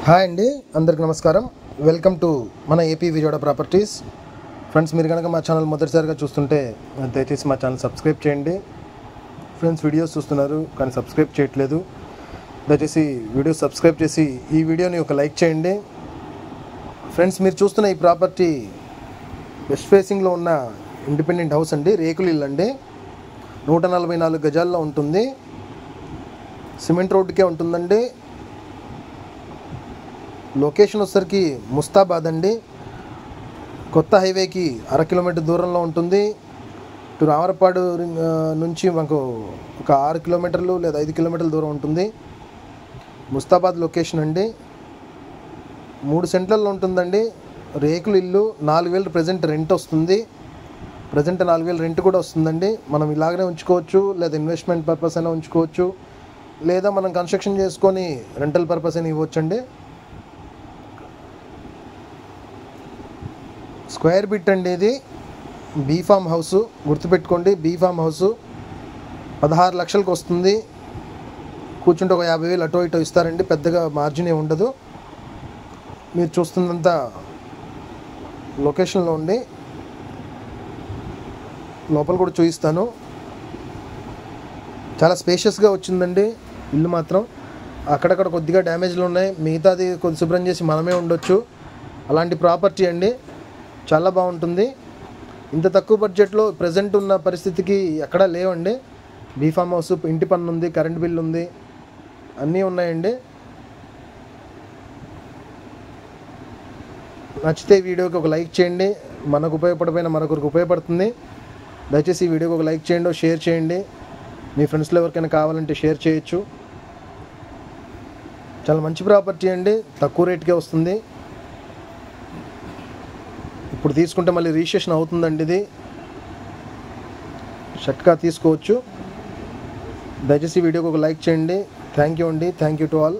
Hi అండి, అందరికి నమస్కారం. వెల్కమ్ టు మన ఏపీ విజయవాడ ప్రాపర్టీస్. ఫ్రెండ్స్, మీరు కనుక మా ఛానల్ మొదటిసారిగా చూస్తుంటే దయచేసి మా ఛానల్ సబ్స్క్రైబ్ చేయండి. ఫ్రెండ్స్, వీడియోస్ చూస్తున్నారు కానీ సబ్స్క్రైబ్ చేయట్లేదు. దయచేసి వీడియో సబ్స్క్రైబ్ చేసి ఈ వీడియోని ఒక లైక్ చేయండి. ఫ్రెండ్స్, మీరు చూస్తున్న ఈ ప్రాపర్టీ వెస్ట్ ఫేసింగ్లో ఉన్న ఇండిపెండెంట్ హౌస్ అండి. రేకులు ఇల్లు అండి. 144 గజాల్లో ఉంటుంది. సిమెంట్ రోడ్డుకే ఉంటుందండి. లొకేషన్ వచ్చేసరికి ముస్తాబాద్ అండి. కొత్త హైవేకి 1/2 కిలోమీటర్ దూరంలో ఉంటుంది. ఇటు రామరపాడు నుంచి మాకు ఒక 6 కిలోమీటర్లు లేదా 5 కిలోమీటర్ల దూరం ఉంటుంది. ముస్తాబాద్ లొకేషన్ అండి. 3 సెంట్లలో ఉంటుందండి. రేకులు ఇల్లు. 4,000 ప్రజెంట్ రెంట్ వస్తుంది. ప్రజెంట్ 4,000 రెంట్ కూడా వస్తుందండి. మనం ఇలాగనే ఉంచుకోవచ్చు, లేదా ఇన్వెస్ట్మెంట్ పర్పస్ అయినా ఉంచుకోవచ్చు, లేదా మనం కన్స్ట్రక్షన్ చేసుకొని రెంటల్ పర్పస్ అయినా ఇవ్వచ్చండి. స్క్వేర్ బిట్ అండి. ఇది బీ ఫామ్ హౌస్, గుర్తుపెట్టుకోండి. బీ ఫామ్ హౌస్ 16 లక్షలకు వస్తుంది. కూర్చుంటే ఒక 50,000 అటో ఇటో ఇస్తారండి. పెద్దగా మార్జిన్ ఏమి ఉండదు. మీరు చూస్తుందంతా లొకేషన్లో ఉండి లోపల కూడా చూపిస్తాను. చాలా స్పేషియస్గా వచ్చిందండి ఇల్లు మాత్రం. అక్కడక్కడ కొద్దిగా డ్యామేజ్లు ఉన్నాయి. మిగతాది కొద్ది శుభ్రం చేసి మనమే ఉండొచ్చు. అలాంటి ప్రాపర్టీ అండి. చాలా బాగుంటుంది. ఇంత తక్కువ బడ్జెట్లో ప్రజెంట్ ఉన్న పరిస్థితికి ఎక్కడా లేవండి. బీ ఫామ్ హౌస్, ఇంటి పన్ను ఉంది, కరెంట్ బిల్ ఉంది, అన్నీ ఉన్నాయండి. నచ్చితే వీడియోకి ఒక లైక్ చేయండి. మనకు ఉపయోగపడిపోయిన మరొకరికి ఉపయోగపడుతుంది. దయచేసి ఈ వీడియోకి ఒక లైక్ చేయండి, షేర్ చేయండి. మీ ఫ్రెండ్స్లో ఎవరికైనా కావాలంటే షేర్ చేయొచ్చు. చాలా మంచి ప్రాపర్టీ అండి. తక్కువ రేట్కే వస్తుంది. ఇప్పుడు తీసుకుంటే మళ్ళీ రిజిస్ట్రేషన్ అవుతుందండి. ఇది షట్కా తీసుకోవచ్చు. దయచేసి వీడియోకి ఒక లైక్ చేయండి. థ్యాంక్ యూ అండి. Thank you to all.